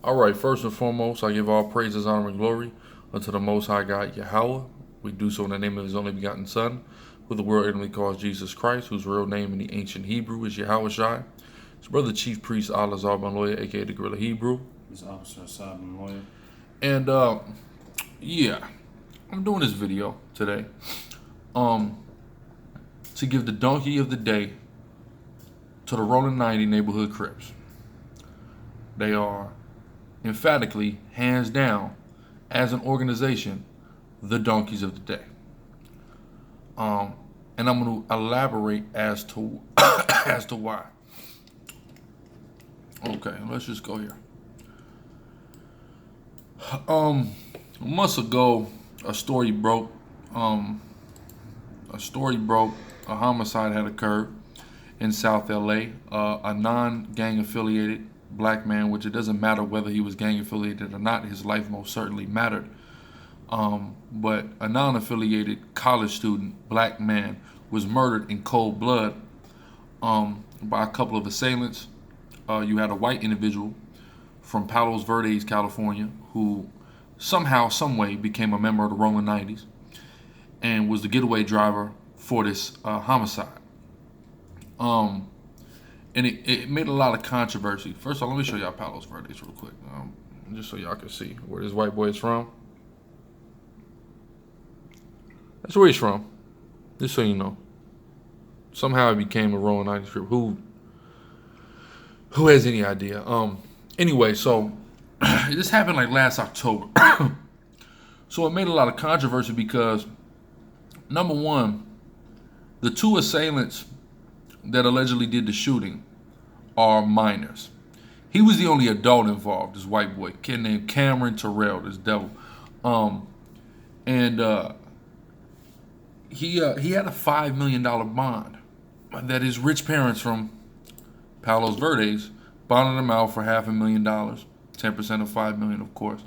All right, first and foremost, I give all praises, honor, and glory unto the Most High God, Yahweh. We do so in the name of His only begotten Son, who the world intimately calls Jesus Christ, whose real name in the ancient Hebrew is Yahweh Shai. His brother, Chief Priest Allah Zarban Lawyer, aka the Gorilla Hebrew. His officer, Asad Lawyer. And yeah, I'm doing this video today to give the donkey of the day to the Rolling 90 neighborhood Crips. They are emphatically, hands down, as an organization, the donkeys of the day. And I'm going to elaborate as to as to why. Okay, let's just go here. Months ago, a story broke. A homicide had occurred in South LA. A non-gang affiliated black man, which it doesn't matter whether he was gang affiliated or not, his life most certainly mattered. But a non-affiliated college student, black man, was murdered in cold blood by a couple of assailants. You had a white individual from Palos Verdes, California, who somehow, some way became a member of the Rolling 90s and was the getaway driver for this homicide. And it made a lot of controversy. First of all, let me show y'all Palos Verdes real quick, just so y'all can see where this white boy is from. That's where he's from, just so you know. Somehow he became a Rolling 90s Crip. Who has any idea? Anyway, so this happened like last October. So it made a lot of controversy because, number one, the two assailants that allegedly did the shooting are minors. He was the only adult involved, this white boy, kid named Cameron Terrell, this devil. He had a $5 million bond that his rich parents from Palos Verdes bonded him out for $500,000, 10% of $5 million, of course,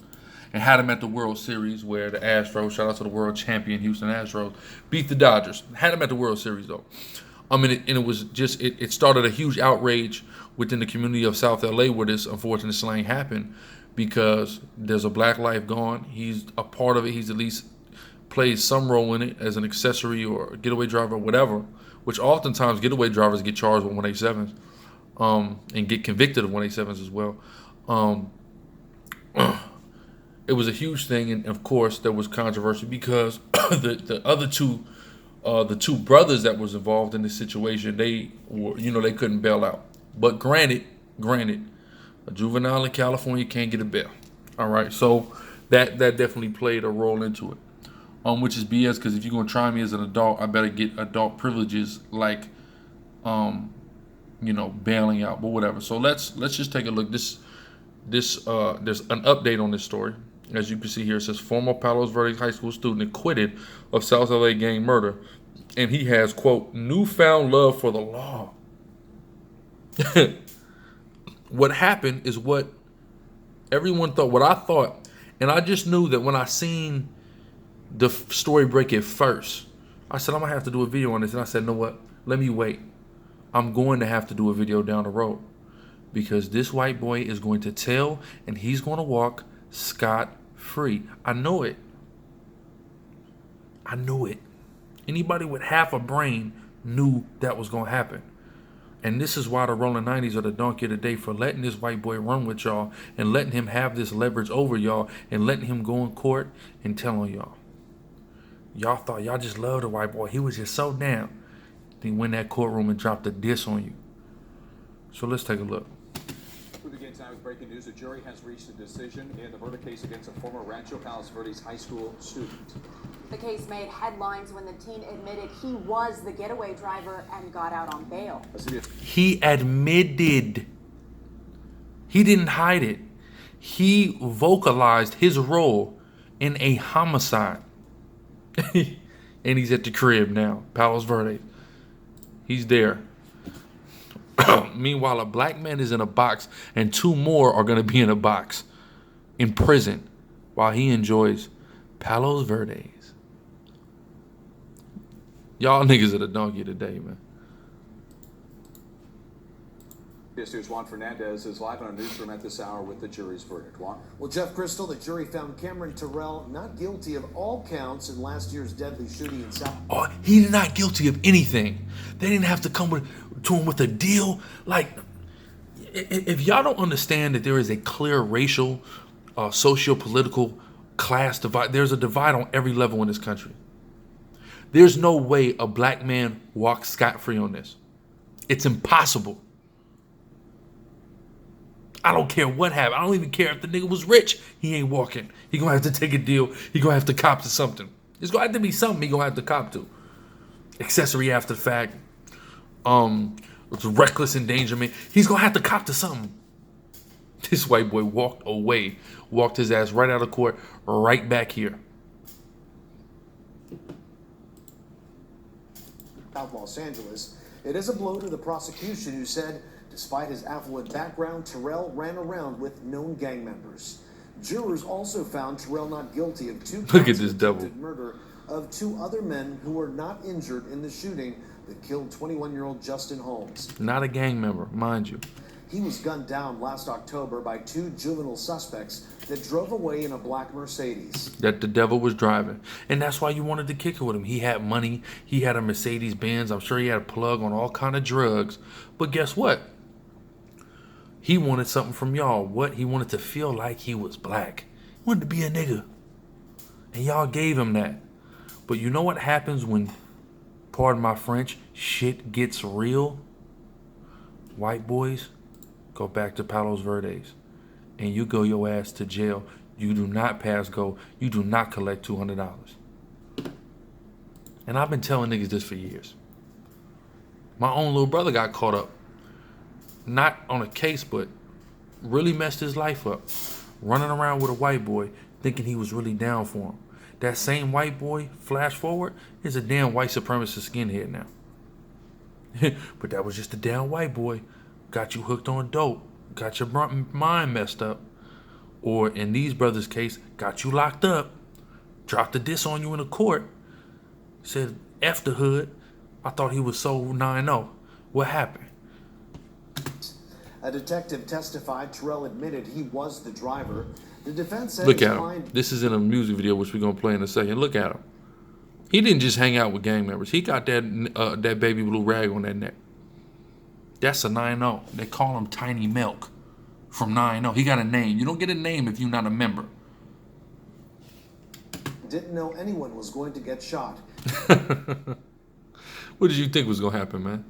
and had him at the World Series where the Astros, shout out to the world champion Houston Astros, beat the Dodgers. Had him at the World Series though. It was just it started a huge outrage within the community of South LA where this unfortunate slaying happened, because there's a black life gone. He's a part of it. He's at least plays some role in it as an accessory or a getaway driver or whatever, which oftentimes getaway drivers get charged with 187s and get convicted of 187s as well. It was a huge thing, and of course there was controversy because the other two, the two brothers that was involved in this situation, they were, they couldn't bail out. But granted, a juvenile in California can't get a bail. All right, so that definitely played a role into it. Which is BS, because if you're gonna try me as an adult, I better get adult privileges like, bailing out, but whatever. So let's just take a look. There's an update on this story. As you can see here, it says former Palos Verdes high school student acquitted of South LA gang murder, and he has, quote, newfound love for the law. What happened is what everyone thought, what I thought, and I just knew that when I seen the story break it first, I said, I'm gonna have to do a video on this. And I said, know what? Let me wait. I'm going to have to do a video down the road, because this white boy is going to tell, and he's going to walk scot-free. I know it. Anybody with half a brain knew that was going to happen. And this is why the Rolling 90s are the donkey of the day, for letting this white boy run with y'all and letting him have this leverage over y'all and letting him go in court and tell on y'all. Y'all thought y'all just loved the white boy. He was just so down. Then he went in that courtroom and dropped a diss on you. So let's take a look. We begin now with breaking news. A jury has reached a decision in the murder case against a former Rancho Palos Verdes high school student. The case made headlines when the teen admitted he was the getaway driver and got out on bail. He admitted. He didn't hide it. He vocalized his role in a homicide. And he's at the crib now, Palos Verdes. He's there. Meanwhile, a black man is in a box, and two more are going to be in a box in prison while he enjoys Palos Verdes. Y'all niggas are the donkey today, man. This News' Juan Fernandez is live in our newsroom at this hour with the jury's verdict. Juan? Well, Jeff Crystal, the jury found Cameron Terrell not guilty of all counts in last year's deadly shooting in South. Oh, he's not guilty of anything. They didn't have to come to him with a deal. Like, if y'all don't understand that there is a clear racial, socio-political class divide, there's a divide on every level in this country. There's no way a black man walks scot-free on this. It's impossible. I don't care what happened. I don't even care if the nigga was rich. He ain't walking. He gonna have to take a deal. He gonna have to cop to something. It's gonna have to be something he gonna have to cop to. Accessory after the fact. It's reckless endangerment. He's gonna have to cop to something. This white boy walked away. Walked his ass right out of court, right back here. South Los Angeles. It is a blow to the prosecution, who said despite his affluent background, Terrell ran around with known gang members. Jurors also found Terrell not guilty of two Look at counts this of devil. attempted murder of two other men who were not injured in the shooting that killed 21-year-old Justin Holmes. Not a gang member, mind you. He was gunned down last October by two juvenile suspects that drove away in a black Mercedes. That the devil was driving. And that's why you wanted to kick it with him. He had money. He had a Mercedes Benz. I'm sure he had a plug on all kind of drugs. But guess what? He wanted something from y'all. What? He wanted to feel like he was black. He wanted to be a nigga. And y'all gave him that. But you know what happens when, pardon my French, shit gets real? White boys go back to Palos Verdes. And you go your ass to jail. You do not pass go. You do not collect $200. And I've been telling niggas this for years. My own little brother got caught up. Not on a case, but really messed his life up. Running around with a white boy, thinking he was really down for him. That same white boy, flash forward, is a damn white supremacist skinhead now. But that was just a damn white boy. Got you hooked on dope. Got your mind messed up. Or in these brothers' case, got you locked up. Dropped a diss on you in a court. Said, F the hood. I thought he was so 9-0. What happened? A detective testified Terrell admitted he was the driver. The defense said Look his at him. mind. This is in a music video, which we're going to play in a second. Look at him. He didn't just hang out with gang members. He got that baby blue rag on that neck. That's a 9-0. They call him Tiny Milk from 9-0. He got a name. You don't get a name if you're not a member. Didn't know anyone was going to get shot. What did you think was going to happen, man?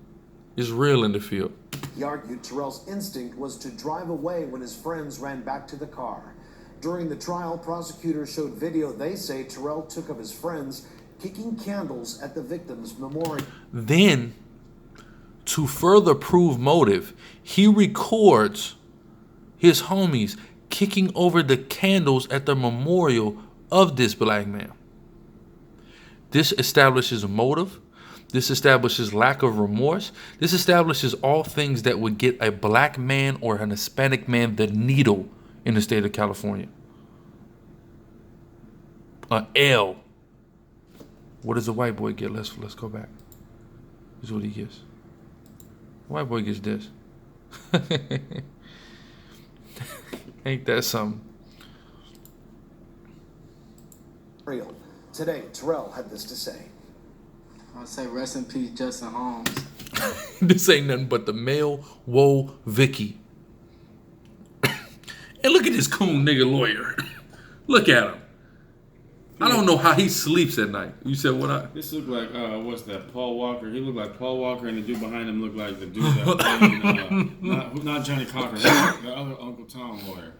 It's real in the field. He argued Terrell's instinct was to drive away when his friends ran back to the car. During the trial, prosecutors showed video they say Terrell took of his friends kicking candles at the victim's memorial. Then, to further prove motive, he records his homies kicking over the candles at the memorial of this black man. This establishes motive. This establishes lack of remorse. This establishes all things that would get a black man or an Hispanic man the needle in the state of California. An L. What does a white boy get? Let's go back. This is what he gets. White boy gets this. Ain't that something? Today, Terrell had this to say. I'd say rest in peace, Justin Holmes. This ain't nothing but the male whoa Vicky. And look at this coon nigga lawyer. Look at him. I don't know how he sleeps at night. You said what? This look like what's that? Paul Walker. He looked like Paul Walker, and the dude behind him looked like the dude that played, not Johnny Cocker, the other Uncle Tom lawyer.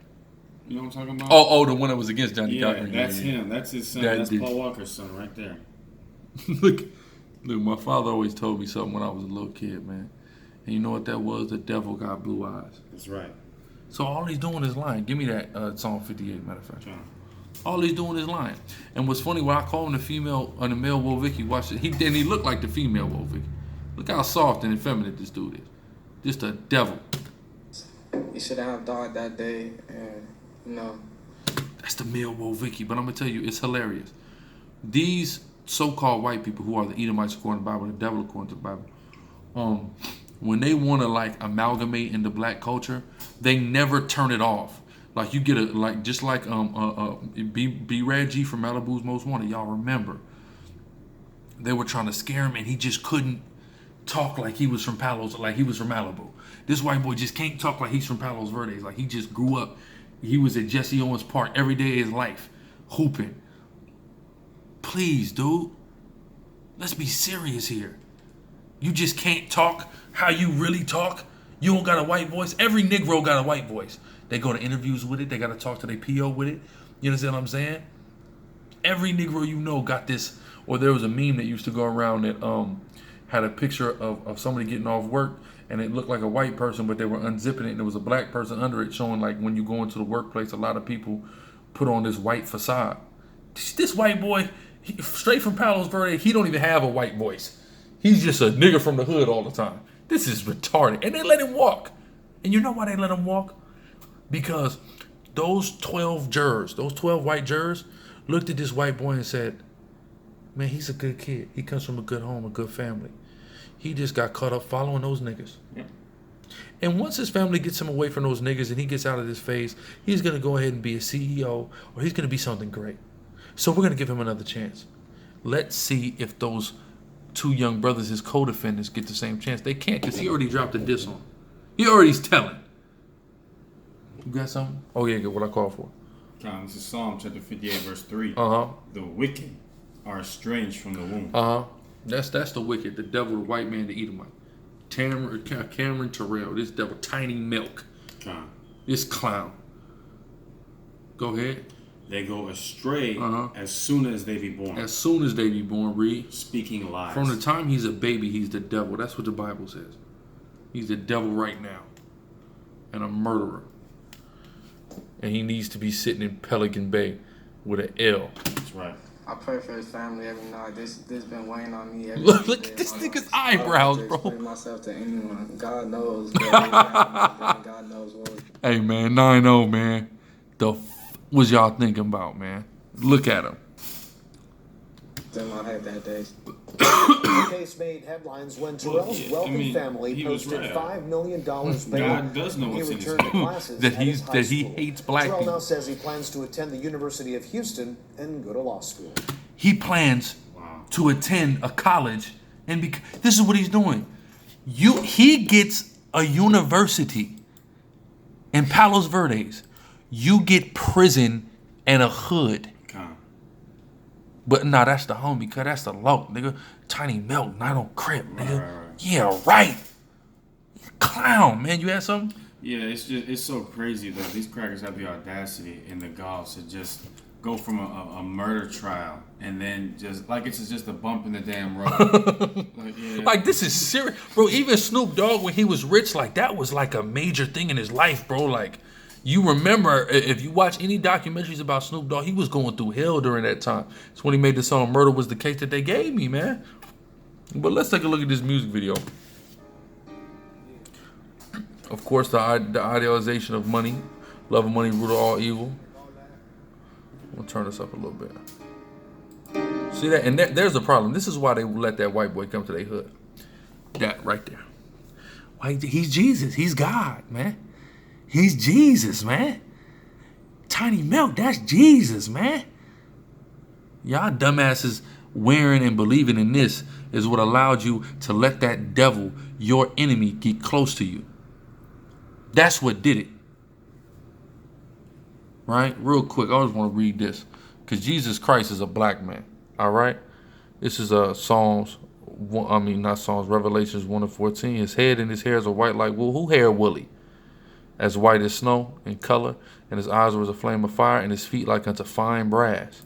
You know what I'm talking about? Oh, the one that was against Johnny yeah, Cocker. that's him. That's his son. That's Paul Walker's son right there. Look, my father always told me something when I was a little kid, man. And you know what that was? The devil got blue eyes. That's right. So all he's doing is lying. Give me that song 58, matter of fact. John. All he's doing is lying. And what's funny, when I call him the male Wo Vicky, watch it. He looked like the female Wo Vicky. Look how soft and effeminate this dude is. Just a devil. He should have died that day, and you know. That's the male Wo Vicky. But I'm gonna tell you, it's hilarious. These so-called white people who are the Edomites according to the Bible, the devil according to the Bible, when they want to like amalgamate into black culture, they never turn it off. Like you get a like just like B Reggie from Malibu's Most Wanted. Y'all remember? They were trying to scare him, and he just couldn't talk like he was from Palos, like he was from Malibu. This white boy just can't talk like he's from Palos Verdes. Like he just grew up. He was at Jesse Owens Park every day of his life, hooping. Please, dude. Let's be serious here. You just can't talk how you really talk. You don't got a white voice. Every Negro got a white voice. They go to interviews with it. They got to talk to their PO with it. You understand what I'm saying? Every Negro you know got this. Or there was a meme that used to go around that had a picture of somebody getting off work, and it looked like a white person, but they were unzipping it, and there was a black person under it, showing like when you go into the workplace, a lot of people put on this white facade. This white boy, straight from Palos Verdes, he don't even have a white voice. He's just a nigga from the hood all the time. This is retarded. And they let him walk. And you know why they let him walk? Because those 12 jurors, those 12 white jurors, looked at this white boy and said, man, he's a good kid. He comes from a good home, a good family. He just got caught up following those niggas. Yeah. And once his family gets him away from those niggas and he gets out of this phase, he's going to go ahead and be a CEO, or he's going to be something great. So we're going to give him another chance. Let's see if those two young brothers, his co-defendants, get the same chance. They can't, because he already dropped a diss on him. He already's telling. You got something? Oh, yeah, get what I call for. This is Psalm chapter 58, verse 3. Uh-huh. The wicked are estranged from the womb. Uh-huh. That's the wicked, the devil, the white man, the Edomite. Cameron Terrell, this devil, Tiny Milk. This clown. Go ahead. They go astray as soon as they be born. As soon as they be born, read. Speaking lies. From the time he's a baby, he's the devil. That's what the Bible says. He's the devil right now. And a murderer. And he needs to be sitting in Pelican Bay with an L. That's right. I pray for his family every night. This been weighing on me every Look at this nigga's eyebrows, bro. I don't explain myself to anyone. God knows. God knows what. Hey, man, 9-0, man. The was y'all thinking about, man? Look at him. In my head that day. The case made headlines when Terrell's wealthy family posted $5 million bail. God does know what's in his head. That he hates black Terrell people. now says he plans to attend the University of Houston and go to law school. He plans to attend a college, and this is what he's doing. He gets a university in Palos Verdes. You get prison and a hood. But nah, that's the homie, cuz that's the low, nigga. Tiny Milk, not on Crip, nigga. Right. Yeah, right. Clown, man. You had something? Yeah, it's so crazy though. These crackers have the audacity and the gall to just go from a murder trial and then just like it's just a bump in the damn road. Like this is serious, bro. Even Snoop Dogg, when he was rich, like that was like a major thing in his life, bro. Like. You remember, if you watch any documentaries about Snoop Dogg, he was going through hell during that time. It's when he made the song Murder Was the Case that they gave me, man. But let's take a look at this music video. Of course, the idealization of money. Love of money, root of all evil. We'll turn this up a little bit. See that? And there's the problem. This is why they let that white boy come to their hood. That right there. Why? He's Jesus. He's God, man. He's Jesus, man. Tiny Milk, that's Jesus, man. Y'all dumbasses wearing and believing in this is what allowed you to let that devil, your enemy, get close to you. That's what did it. Right? Real quick, I just want to read this. Because Jesus Christ is a black man. All right? This is Revelations 1:14. His head and his hairs are white like wool. Who hair woolly? As white as snow in color, and his eyes were as a flame of fire, and his feet like unto fine brass.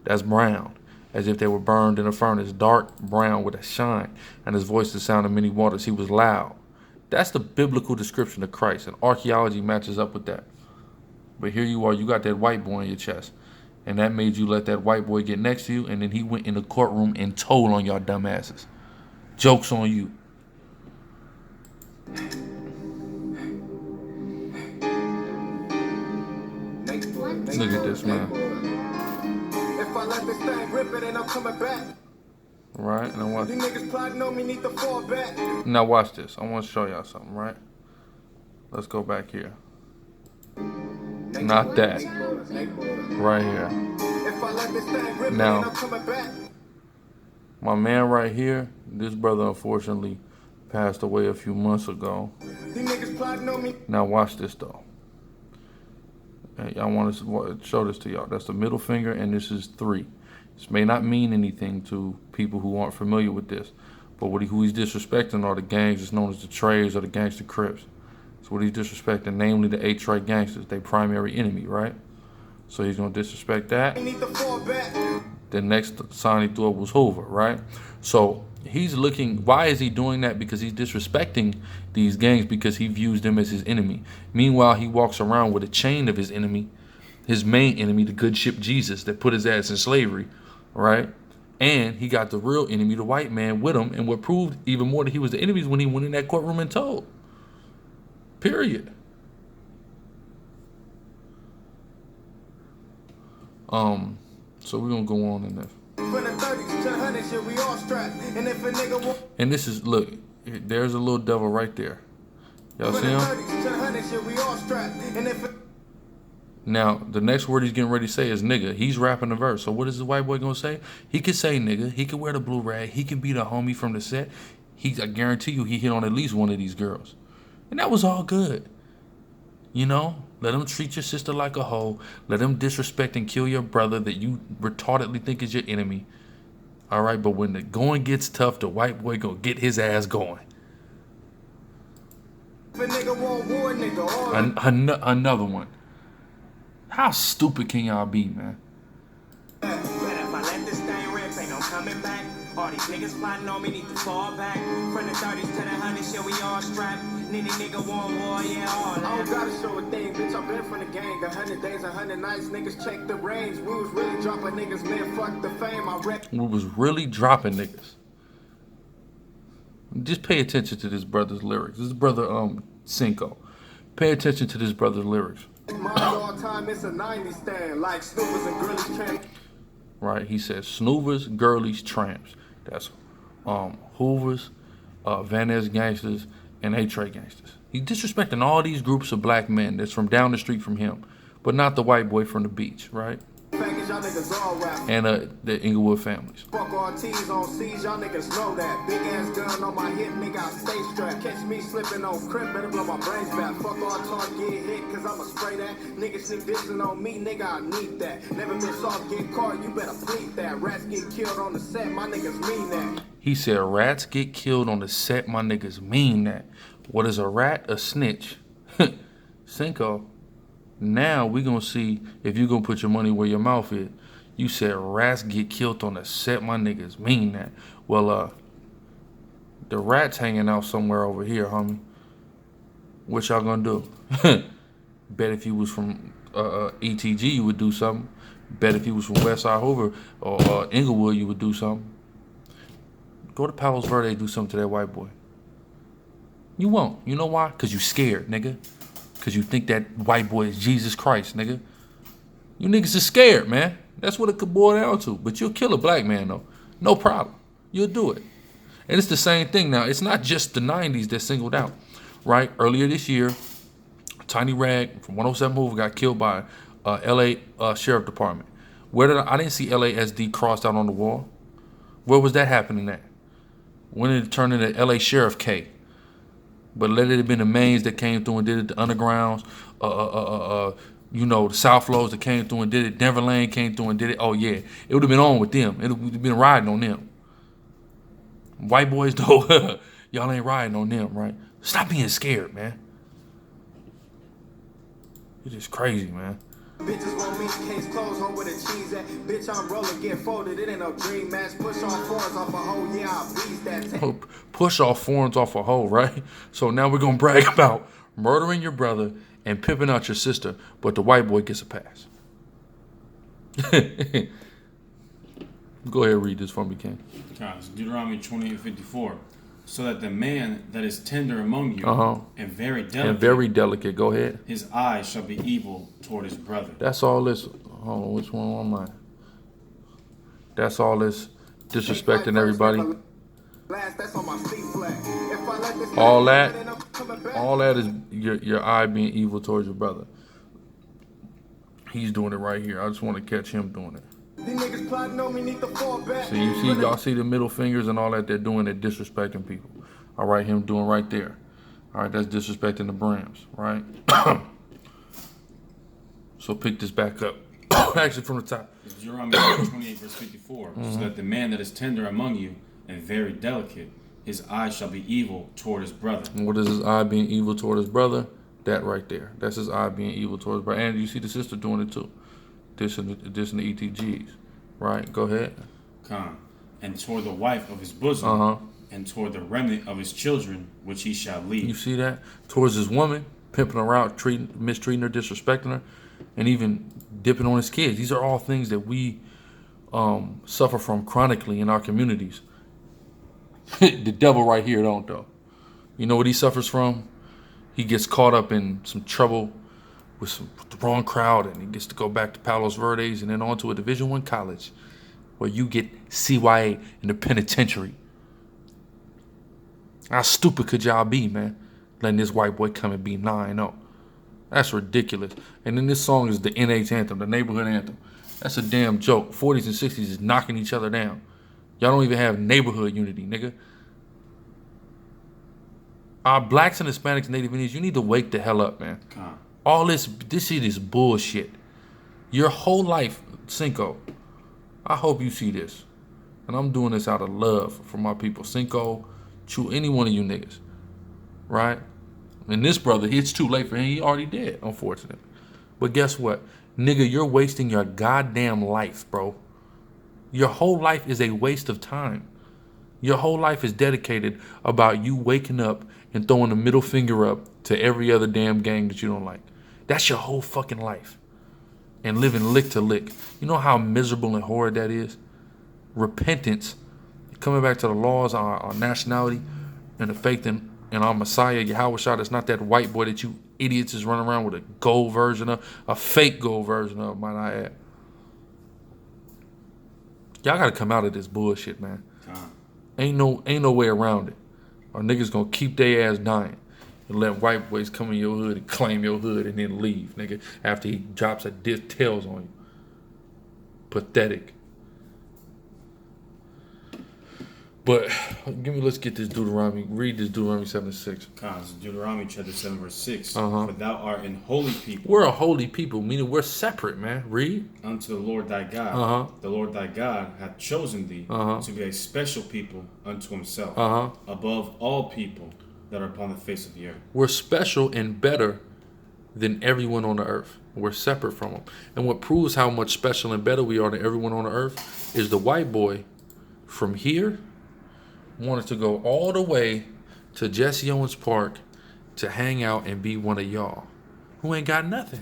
That's brown, as if they were burned in a furnace, dark brown with a shine, and his voice the sound of many waters. He was loud. That's the biblical description of Christ, and archaeology matches up with that. But here you are, you got that white boy in your chest, and that made you let that white boy get next to you, and then he went in the courtroom and told on y'all dumbasses. Joke's on you. Look at this, man. If I let this thing rip, it ain't no coming back. Right? Now watch. These niggas plotting on me, need to fall back. Now watch this. I want to show y'all something, right? Let's go back here. Not that. Right here. If I let this thing rip, Now, I'm coming back. my man right here, this brother unfortunately passed away a few months ago. These niggas plotting on me. Now watch this though. Hey, I want to show this to y'all. That's the middle finger, and this is 3. This may not mean anything to people who aren't familiar with this, but who he's disrespecting are the gangs that's known as the Trays or the Gangster Crips. So what he's disrespecting, namely the 8 Trey gangsters, their primary enemy, right? So he's gonna disrespect that. Need to fall back. The next sign he threw up was Hoover, right? So he's looking, why is he doing that? Because he's disrespecting these gangs because he views them as his enemy. Meanwhile, he walks around with a chain of his enemy, his main enemy, the good ship Jesus that put his ass in slavery, right? And he got the real enemy, the white man, with him. And what proved even more that he was the enemy is when he went in that courtroom and told. Period. So we're gonna go on in this. And this is, look, there's a little devil right there. Y'all see him? Now, the next word he's getting ready to say is nigga. He's rapping the verse. So what is the white boy gonna say? He could say nigga. He could wear the blue rag. He could be the homie from the set. I guarantee you he hit on at least one of these girls. And that was all good. You know? Let him treat your sister like a hoe. Let him disrespect and kill your brother that you retardedly think is your enemy. All right? But when the going gets tough, the white boy gonna get his ass going. Another one. How stupid can y'all be, man? All these niggas plotting on me need to fall back. From the 30s to the 100s, yeah, we all strapped. Any nigga want war, yeah, all that. I don't gotta show a thing, bitch, I've been from the gang. 100 days, 100 nights, niggas check the range. We was really dropping niggas, man, fuck the fame. I rep. We was really dropping niggas. Just pay attention to this brother's lyrics. This brother, Cinco. Pay attention to this brother's lyrics. Mine all time, it's a 90s stand, like snoopers and girlies tramps. Right, he says snoovers, girlies, tramps. That's Hoovers, Van Ness gangsters, and A-Tray gangsters. He's disrespecting all these groups of black men that's from down the street from him, but not the white boy from the beach, right? And the Inglewood families. Fuck RTs on C's, y'all niggas know that. Big ass gun on my hip, nigga, I stay strapped. Catch me slipping on Crip, better blow my brains back. Fuck all talk, get hit, cause I'ma spray that. Niggas sneak dissing on me, nigga, I need that. Never been soft, get caught, you better plead that. Rats get killed on the set, my niggas mean that. He said, rats get killed on the set, my niggas mean that. What is a rat? A snitch. Cinco. Now we gonna see if you gonna put your money where your mouth is. You said rats get killed on the set, my niggas mean that. Well, the rat's hanging out somewhere over here, homie. What y'all gonna do? Bet if you was from ETG, you would do something. Bet if you was from Westside Hoover or Inglewood, you would do something. Go to Palos Verdes, do something to that white boy. You won't. You know why? Because you scared, nigga. Because you think that white boy is Jesus Christ, nigga. You niggas is scared, man. That's what it could boil down to. But you'll kill a black man, though. No problem. You'll do it. And it's the same thing now. It's not just the 90s that singled out, right? Earlier this year, Tiny Rag from 107 Hoover got killed by L.A. Sheriff Department. I didn't see LASD crossed out on the wall. Where was that happening at? When did it turn into L.A. Sheriff K? But let it have been the mains that came through and did it, the undergrounds, you know, the South Flows that came through and did it, Denver Lane came through and did it. Oh, yeah. It would have been on with them. It would have been riding on them. White boys, though, y'all ain't riding on them, right? Stop being scared, man. You're just crazy, man. Bitches want me, case closed, home with a cheese at. Bitch, I'm rolling, get folded, it ain't no dream match. Push off fours off a hoe, yeah, I'll beat that. Push off foreigns off a hoe, right? So now we're going to brag about murdering your brother and pimping out your sister, but the white boy gets a pass. Go ahead and read this for me, Ken. Guys, Deuteronomy 28:54. So that the man that is tender among you and very delicate, go ahead. His eyes shall be evil toward his brother. That's all this. Hold on, which one am I? That's all this disrespecting everybody. All that is your eye being evil towards your brother. He's doing it right here. I just want to catch him doing it. See, y'all see the middle fingers and all that they're doing, they're disrespecting people. All right, him doing right there. All right, that's disrespecting the Brims, right? So pick this back up. Actually, from the top. Deuteronomy 28, verse 54. So that the man that is tender among you and very delicate, his eye shall be evil toward his brother. And what is his eye being evil toward his brother? That right there. That's his eye being evil toward his brother. And you see the sister doing it too. This in the ETGs. Right? Go ahead. And toward the wife of his bosom, and toward the remnant of his children, which he shall lead. You see that? Towards his woman, pimping her out, mistreating her, disrespecting her, and even dipping on his kids. These are all things that we suffer from chronically in our communities. The devil right here don't though. You know what he suffers from? He gets caught up in some trouble with the wrong crowd, and he gets to go back to Palos Verdes and then on to a Division I college where you get CYA in the penitentiary. How stupid could y'all be, man? Letting this white boy come and be 9-0. That's ridiculous. And then this song is the NH anthem, the neighborhood anthem. That's a damn joke. 40s and 60s is knocking each other down. Y'all don't even have neighborhood unity, nigga. Our blacks and Hispanics, Native Indians, you need to wake the hell up, man. All this shit is bullshit. Your whole life, Cinco, I hope you see this. And I'm doing this out of love for my people. Cinco, Chew, any one of you niggas. Right? And this brother, it's too late for him. He already dead, unfortunately. But guess what? Nigga, you're wasting your goddamn life, bro. Your whole life is a waste of time. Your whole life is dedicated about you waking up and throwing the middle finger up to every other damn gang that you don't like. That's your whole fucking life. And living lick to lick. You know how miserable and horrid that is? Repentance, coming back to the laws, our nationality, and the faith in our Messiah, Yahweh Shah. That's not that white boy that you idiots is running around with a gold version of, a fake gold version of, might I add. Y'all gotta come out of this bullshit, man. Ain't no way around it. Our niggas gonna keep their ass dying and let white boys come in your hood and claim your hood and then leave, nigga, after he drops a tails on you. Pathetic. But let's get this Deuteronomy. Read this Deuteronomy 7:6. Deuteronomy chapter 7 verse 6. For thou art an holy people. We're a holy people, meaning we're separate, man. Read. Unto the Lord thy God. The Lord thy God hath chosen thee to be a special people unto himself, above all people that are upon the face of the earth. We're special and better than everyone on the earth. We're separate from them. And what proves how much special and better we are than everyone on the earth is the white boy from here wanted to go all the way to Jesse Owens Park to hang out and be one of y'all who ain't got nothing.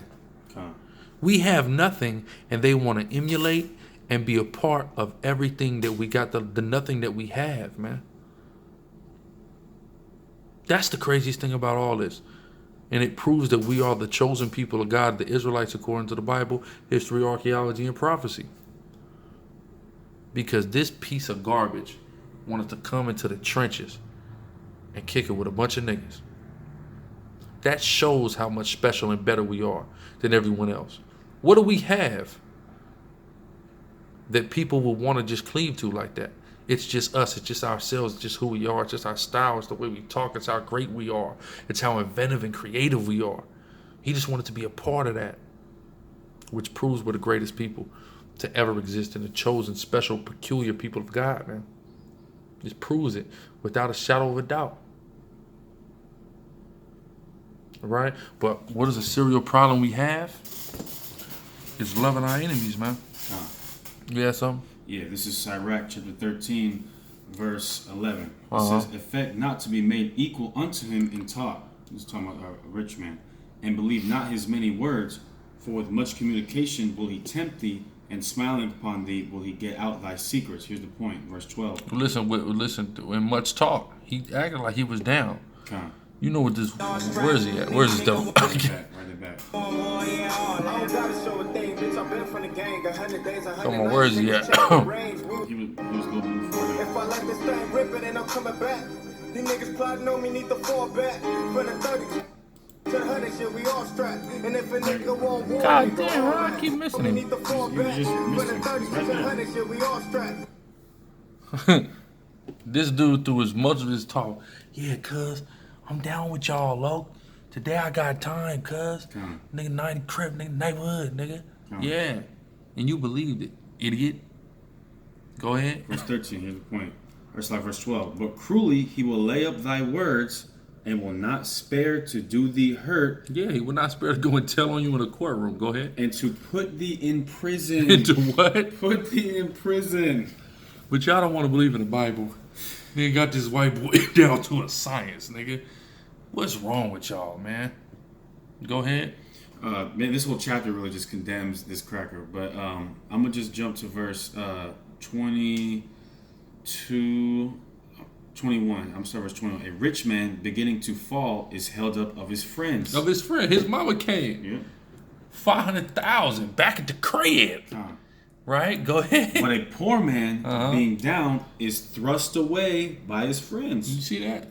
We have nothing, and they want to emulate and be a part of everything that we got, the nothing that we have, man. That's the craziest thing about all this. And it proves that we are the chosen people of God, the Israelites, according to the Bible, history, archaeology, and prophecy. Because this piece of garbage wanted to come into the trenches and kick it with a bunch of niggas. That shows how much special and better we are than everyone else. What do we have that people will want to just cleave to like that? It's just us. It's just ourselves. It's just who we are. It's just our style. It's the way we talk. It's how great we are. It's how inventive and creative we are. He just wanted to be a part of that, which proves we're the greatest people to ever exist and the chosen, special, peculiar people of God, man. Just proves it without a shadow of a doubt. All right? But what is a serial problem we have? It's loving our enemies, man. You have something? Yeah, this is Sirach chapter 13, verse 11. It says, affect not to be made equal unto him in talk. This is talking about a rich man. And believe not his many words, for with much communication will he tempt thee, and smiling upon thee will he get out thy secrets. Here's the point, verse 12. Listen, in much talk, he acted like he was down. You know what this, where is he at? Where's this devil? Right at the back. Oh, yeah, all I that. don't gotta show a thing, bitch. I've been from the gang. 100 days, 100 Come on, nights, where's he niggas at? checking brains. Woo. He was a little bit before him. If I let this thing rip, it ain't no coming back. These niggas plotting on me, need to fall back. From the 30 to the 100 shit, we all strapped. And if a nigga want war, God we go damn, all how I out. keep missing We him? need to fall You back. just From missed the him. 30 to Right the there. 100 shit, we all strapped. This dude through as much of his talk. Yeah, cuz, I'm down with y'all, low. Today I got time, cuz. Nigga, 90 Crip, nigga, neighborhood, nigga. Yeah. And you believed it, idiot. Go ahead. Verse 13, here's the point. Verse 12. But cruelly he will lay up thy words and will not spare to do thee hurt Yeah, he would not spare to go and tell on you in a courtroom. Go ahead. and to put thee in prison. Into what? Put thee in prison. But y'all don't want to believe in the Bible. Nigga got this white boy down to a science, nigga. What's wrong with y'all, man? Go ahead. Man, this whole chapter really just condemns this cracker. But I'm going to just jump to verse 21. I'm sorry, verse 21. A rich man beginning to fall is held up of his friends. Of his friend, his mama came. Yeah. 500,000 back at the crib. Right? Go ahead. But a poor man being down is thrust away by his You friends. see that?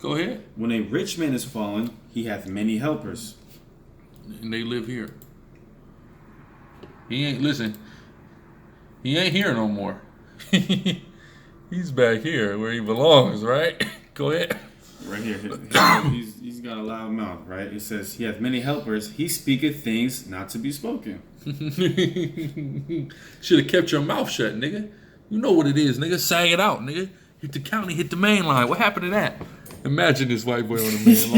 Go ahead. When a rich man is fallen, he hath many helpers. And they live here. He ain't, listen, he ain't here no more. He's back here where he belongs, right? Go ahead. Right here. He's got a loud mouth, right? It says, he hath many helpers. He speaketh things not to be spoken. Should have kept your mouth shut, nigga. You know what it is, nigga. Sag it out, nigga. Hit the county, hit the main line. What happened to that? Imagine this white boy on the main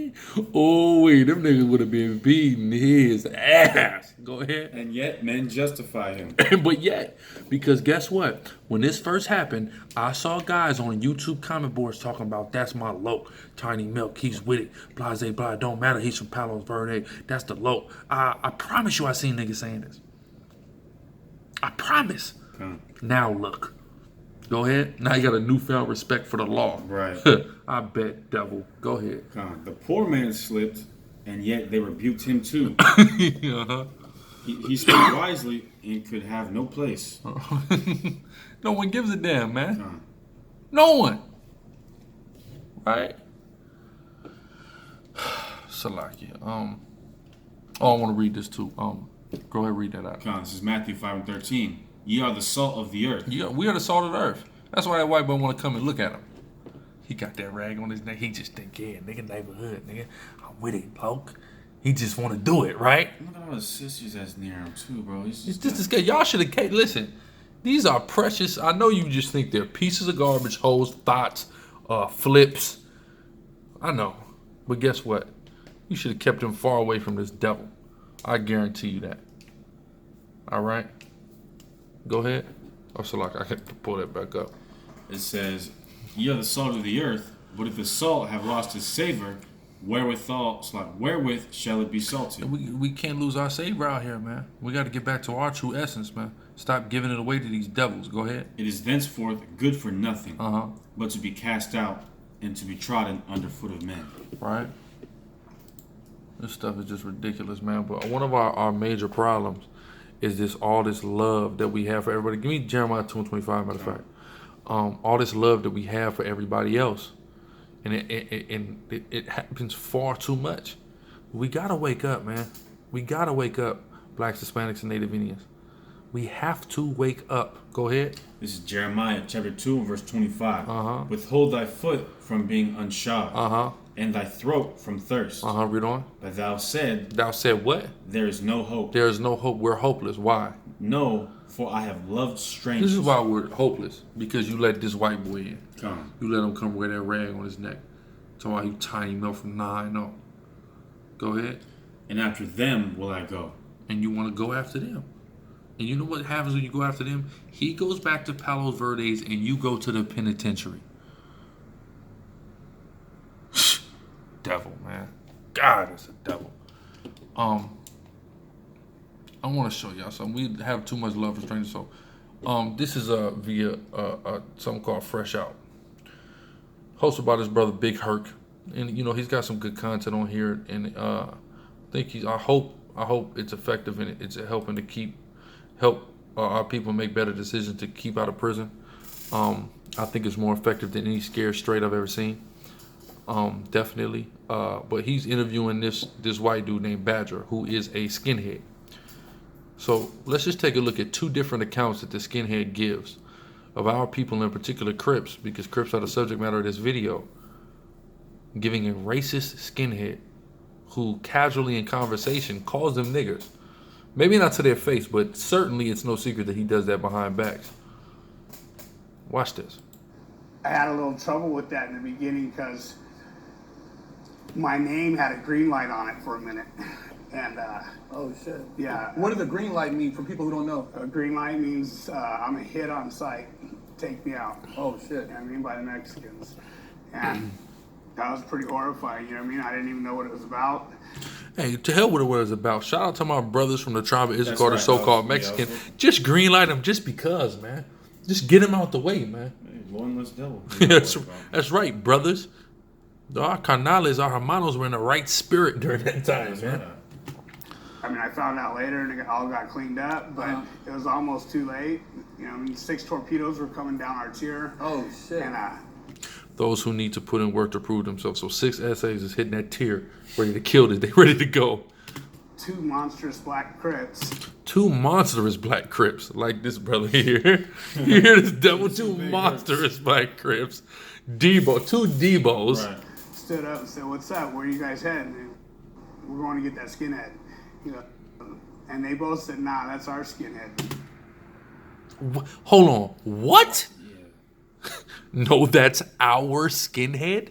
line. Oh, wait. Them niggas would have been beating his ass. Go ahead. And yet men justify him. But yet, because guess what? When this first happened, I saw guys on YouTube comment boards talking about that's my low. Tiny Milk, he's with it. Blase, blah, don't matter. He's from Palos Verde. That's the low. I promise you I seen niggas saying this. I promise. Now look. Go ahead. Now you got a newfound respect for the law. Right. I bet, devil. Go ahead. The poor man slipped, and yet they rebuked him too. Uh-huh. He spoke wisely and could have no place. No one gives a damn, man. No one. Right? Salakia. Oh, I want to read this too. Go ahead, read that out. This is Matthew 5:13. Ye are the salt of the earth. Yeah, we are the salt of the earth. That's why that white boy want to come and look at him. He got that rag on his neck. He just think, yeah, nigga, neighborhood, nigga. I'm with it, bloke. He just want to do it, right? Look at all the sisters that's near him too, bro. It's just this guy. Y'all should have. Listen, these are precious. I know you just think they're pieces of garbage, hoes, thoughts, flips. I know, but guess what? You should have kept them far away from this devil. I guarantee you that. All right. Go ahead. Oh, so like I have to pull that back up. It says, ye are the salt of the earth, but if the salt have lost its savor, wherewith shall it be salted? We can't lose our savor out here, man. We got to get back to our true essence, man. Stop giving it away to these devils. Go ahead. It is thenceforth good for nothing, but to be cast out and to be trodden under foot of men. Right? This stuff is just ridiculous, man. But one of our major problems is all this love that we have for everybody. Give me Jeremiah 2:25, matter of fact. All this love that we have for everybody else. And it happens far too much. We gotta wake up, man. We gotta wake up, blacks, Hispanics, and Native Indians. We have to wake up. Go ahead. This is Jeremiah chapter 2, verse 25. Withhold thy foot from being unshod, and thy throat from thirst. Read on. But thou said what? There is no hope. There is no hope. We're hopeless. Why? No, for I have loved strangers. This is why we're hopeless. Because you let this white boy in. You let him come wear that rag on his neck. Talking about you Tiny Milk from 9-0. Go ahead. And after them will I go. And you want to go after them. And you know what happens when you go after them? He goes back to Palos Verdes and you go to the penitentiary. Devil, man. God, it's a devil. I want to show y'all something. We have too much love for strangers. So this is via something called Fresh Out. Hosted by this brother Big Herc. and you know he's got some good content on here, and I think he's. I hope it's effective and it's helping to help our people make better decisions to keep out of prison. I think it's more effective than any scared straight I've ever seen. Definitely. But he's interviewing this white dude named Badger, who is a skinhead. So let's just take a look at two different accounts that the skinhead gives of our people, in particular Crips, because Crips are the subject matter of this video, giving a racist skinhead who casually in conversation calls them niggers. Maybe not to their face, but certainly it's no secret that he does that behind backs. Watch this. I had a little trouble with that in the beginning because my name had a green light on it for a minute. And oh shit. Yeah. What does a green light mean for people who don't know? A green light means I'm a hit on sight. Take me out. Oh shit. You know what I mean? By the Mexicans. And that was pretty horrifying, you know what I mean? I didn't even know what it was about. Hey, to hell with what it was about. Shout out to my brothers from the tribe of Issachar, right. the so-called Mexican. Just green light them just because, man. Just get him out the way, man. Hey, Lordless devil. That's right, brothers. Our carnales, our hermanos were in the right spirit during that time, man. I mean, I found out later and it all got cleaned up, but it was almost too late. You know, I mean, 6 torpedoes were coming down our tier. Oh shit. And those who need to put in work to prove themselves. So 6 essays is hitting that tier, ready to kill this. They ready to go. 2 monstrous black Crips. 2 monstrous black Crips, like this brother here. You hear this devil? 2 monstrous black Crips. Debo, 2 Debos. Right. Stood up and said, "What's up? Where you guys heading?" And we're going to get that skinhead. You know, and they both said, "Nah, that's our skinhead." Hold on, what? No, that's our skinhead?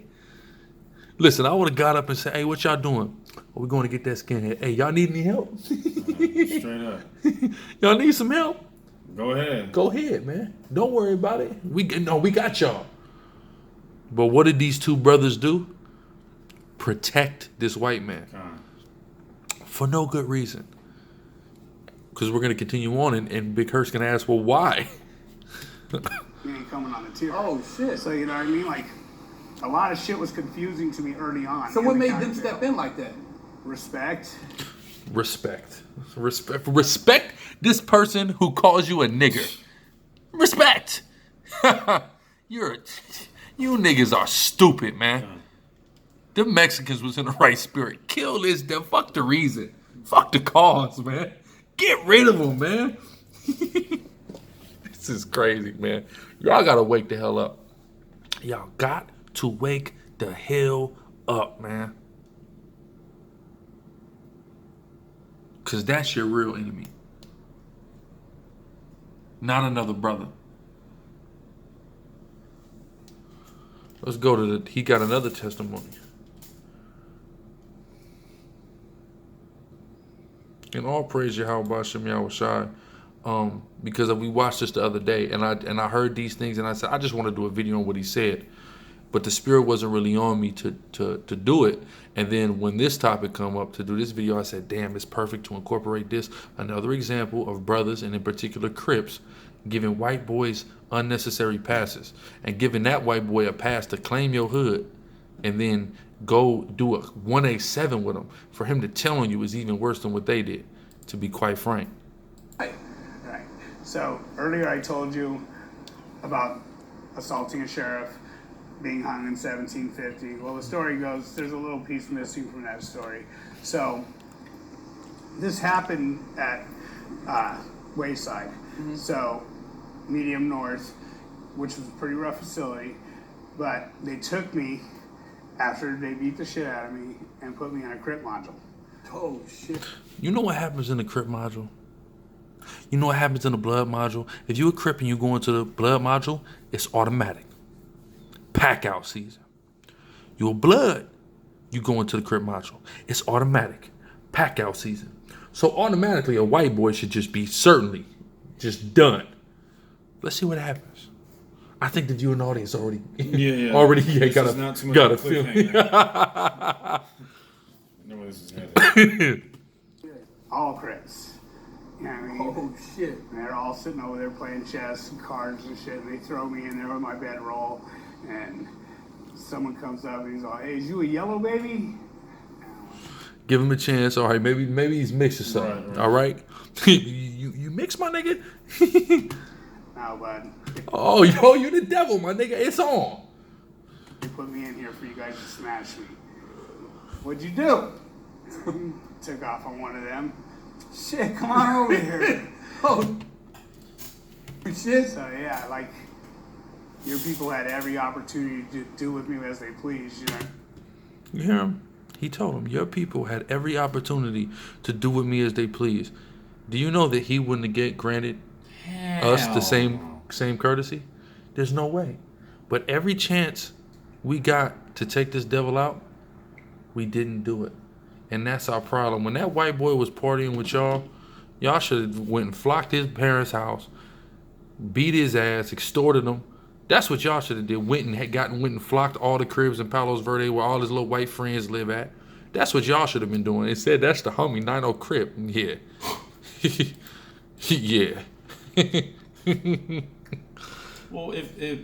Listen, I would have got up and said, "Hey, what y'all doing?" We're going to get that skinhead. Hey, y'all need any help? Straight up. Y'all need some help? Go ahead. Go ahead, man. Don't worry about it. We got y'all. But what did these 2 brothers do? Protect this white man. For no good reason. Because we're going to continue on, and Big Hurt's going to ask, well, why? He ain't coming on the tier. Oh shit. So you know what I mean? Like, a lot of shit was confusing to me early on. So what made them step in like that? Respect. Respect this person who calls you a nigger. Respect. You niggas are stupid, man. The Mexicans was in the right spirit. Kill this devil. Fuck the reason. Fuck the cause, man. Get rid of them, man. This is crazy, man. Y'all gotta wake the hell up. Y'all got to wake the hell up, man. Because that's your real enemy. Not another brother. Let's go to he got another testimony. And all praise Yahweh Bashem Yahushai. Because we watched this the other day, and I heard these things, and I said, I just want to do a video on what he said. But the spirit wasn't really on me to do it. And then when this topic come up to do this video, I said, damn, it's perfect to incorporate this. Another example of brothers, and in particular Crips, giving white boys unnecessary passes. And giving that white boy a pass to claim your hood. And then go do a 187 with him. For him to tell on you is even worse than what they did, to be quite frank. Right. So earlier I told you about assaulting a sheriff, being hung in 1750. Well, the story goes, there's a little piece missing from that story. So this happened at Wayside. Mm-hmm. So medium north, which was a pretty rough facility, but they took me after they beat the shit out of me and put me in a Crip module. Oh shit. You know what happens in the Crip module? You know what happens in the blood module? If you're a Crip and you go into the blood module, it's automatic. Pack out season. You're blood, you go into the Crip module. It's automatic. Pack out season. So automatically a white boy should just be certainly just done. Let's see what happens. I think that you and the audience already got a feeling. All Crips. You know what I mean? Oh shit. And they're all sitting over there playing chess and cards and shit, and they throw me in there with my bedroll and someone comes up and he's like, "Hey, is you a yellow baby?" Give him a chance. All right, maybe he's mixed or something. Right. All right, you mix, my nigga. No, bud. Oh, yo, you the devil, my nigga. It's on. They put me in here for you guys to smash me. What'd you do? Took off on one of them. Shit, come on over here. Oh, shit. So yeah, like your people had every opportunity to do with me as they pleased, you know. You hear him? He told him, your people had every opportunity to do with me as they please. Do you know that he wouldn't have granted us the same courtesy? There's no way. But every chance we got to take this devil out, we didn't do it. And that's our problem. When that white boy was partying with y'all should have went and flocked his parents' house, beat his ass, extorted him. That's what y'all should have did. Went and flocked all the cribs in Palos Verde where all his little white friends live at. That's what y'all should have been doing. It said that's the homie 90 Crip. Yeah. Yeah. Well, if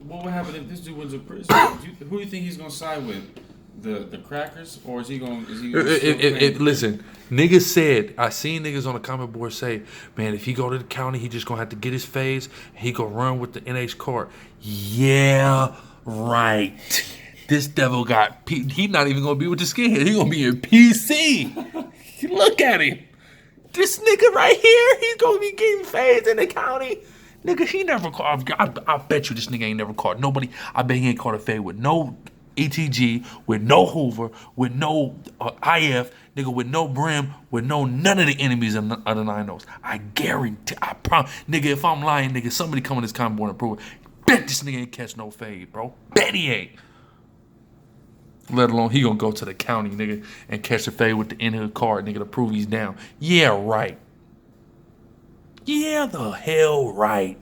what would happen if this dude went to prison? Who do you think he's gonna side with? The crackers, or is he gonna? Listen, niggas said, I seen niggas on the comment board say, man, if he go to the county, he just gonna have to get his phase. And he gonna run with the NH card. Yeah, right. This devil he not even gonna be with the skinhead. He gonna be in PC. Look at him. This nigga right here, he's gonna be getting phased in the county. Nigga, he never caught. I bet you this nigga ain't never caught nobody. I bet he ain't caught a fade with no ETG, with no Hoover, with no IF, nigga, with no Brim, with none of the enemies of the 9-0s. I guarantee, I promise. Nigga, if I'm lying, nigga, somebody come in this comment board and prove it. Bet this nigga ain't catch no fade, bro. Bet he ain't. Let alone he gonna go to the county, nigga, and catch a fade with the end of the card, nigga, to prove he's down. Yeah, right. Yeah, the hell right.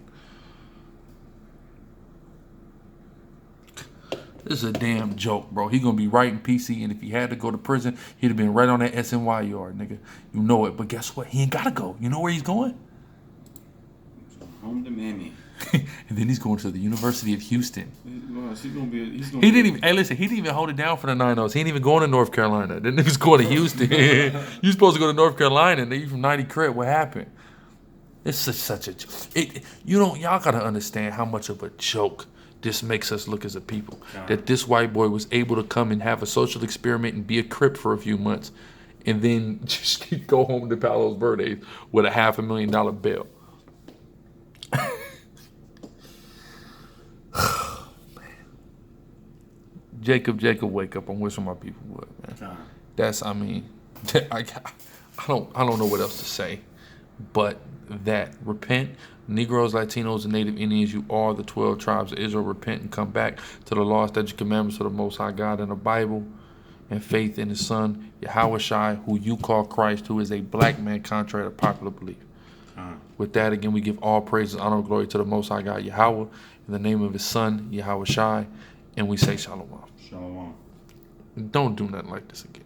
This is a damn joke, bro. He gonna be right in PC, and if he had to go to prison, he'd have been right on that SNY yard, nigga. You know it, but guess what? He ain't gotta go. You know where he's going? Home to Mammy. And then he's going to the University of Houston. He didn't even. Hey, listen, he didn't even hold it down for the 9-0s. He ain't even going to North Carolina. The nigga's going to Houston. You supposed to go to North Carolina, and you from 90 Crip. What happened? It's such a. Y'all gotta understand how much of a joke this makes us look as a people. That this white boy was able to come and have a social experiment and be a Crip for a few months, and then just go home to Palos Verdes with a $500,000 bail. Oh, man. Jacob, wake up! I'm wishing my people would, man. That's, I don't know what else to say, but that repent. Negroes, Latinos, and Native Indians, you are the 12 tribes of Israel. Repent and come back to the law, statutes, commandments of the Most High God in the Bible, and faith in His Son, Yahweh Shai, who you call Christ, who is a black man contrary to popular belief. With that, again, we give all praises, honor, and glory to the Most High God, Yahweh, in the name of His Son, Yahweh Shai, and we say Shalom. Shalom. Don't do nothing like this again.